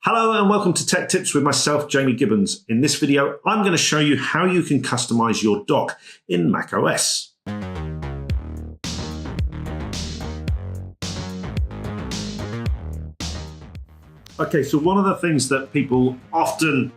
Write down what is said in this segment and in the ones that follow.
Hello and welcome to Tech Tips with myself, Jamie Gibbons. In this video, I'm going to show you how you can customize your dock in macOS. Okay, so one of the things that people often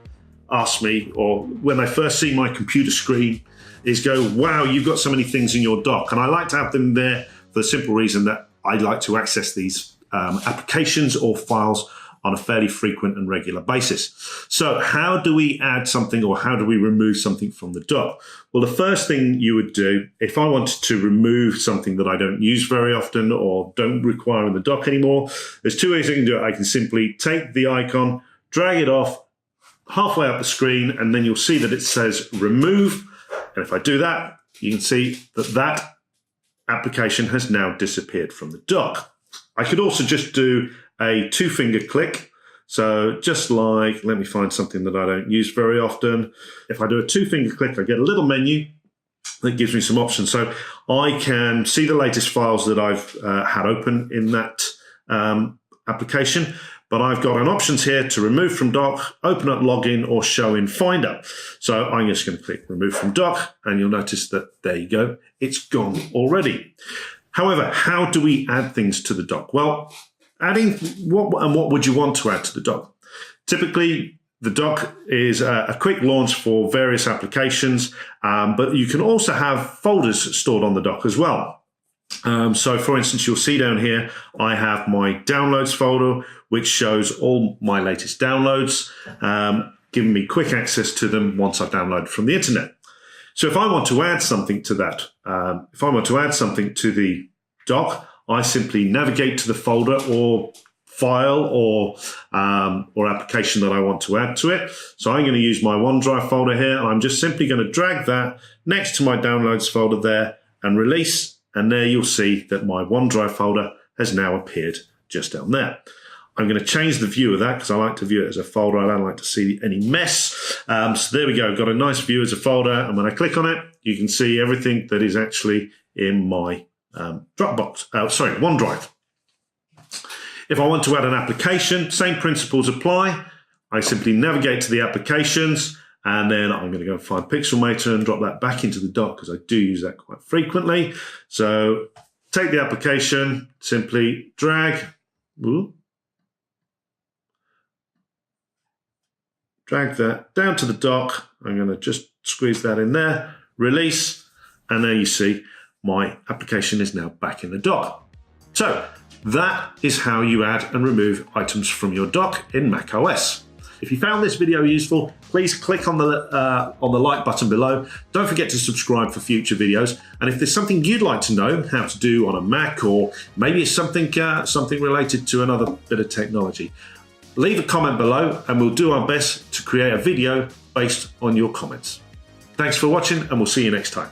ask me, or when they first see my computer screen, is go, wow, you've got so many things in your dock. And I like to have them there for the simple reason that I like to access these applications or files on a fairly frequent and regular basis. So how do we add something or how do we remove something from the dock? Well, the first thing you would do, if I wanted to remove something that I don't use very often or don't require in the dock anymore, there's two ways I can do it. I can simply take the icon, drag it off halfway up the screen, and then you'll see that it says remove. And if I do that, you can see that that application has now disappeared from the dock. I could also just do a two-finger click. So just like, let me find something that I don't use very often. If I do a two-finger click, I get a little menu that gives me some options. So I can see the latest files that I've had open in that application, but I've got an options here to remove from dock, open up login, or show in Finder. So I'm just going to click remove from dock, and you'll notice that there you go, it's gone already. However, how do we add things to the dock? Well, adding what would you want to add to the dock? Typically, the dock is a quick launch for various applications, but you can also have folders stored on the dock as well. So for instance, you'll see down here, I have my downloads folder, which shows all my latest downloads, giving me quick access to them once I've downloaded from the internet. So if I want to add something to that, if I want to add something to the dock, I simply navigate to the folder or file or application that I want to add to it. So I'm going to use my OneDrive folder here, and I'm just simply going to drag that next to my downloads folder there and release. And there you'll see that my OneDrive folder has now appeared just down there. I'm going to change the view of that because I like to view it as a folder. I don't like to see any mess. So there we go. Got a nice view as a folder. And when I click on it, you can see everything that is actually in my OneDrive. If I want to add an application, same principles apply. I simply navigate to the applications, and then I'm going to go and find Pixelmator and drop that back into the dock because I do use that quite frequently. So take the application, simply drag that down to the dock. I'm going to just squeeze that in there, release, and there you see my application is now back in the dock. So that is how you add and remove items from your dock in macOS. If you found this video useful, please click on the like button below. Don't forget to subscribe for future videos. And if there's something you'd like to know how to do on a Mac, or maybe it's something related to another bit of technology, leave a comment below and we'll do our best to create a video based on your comments. Thanks for watching, and we'll see you next time.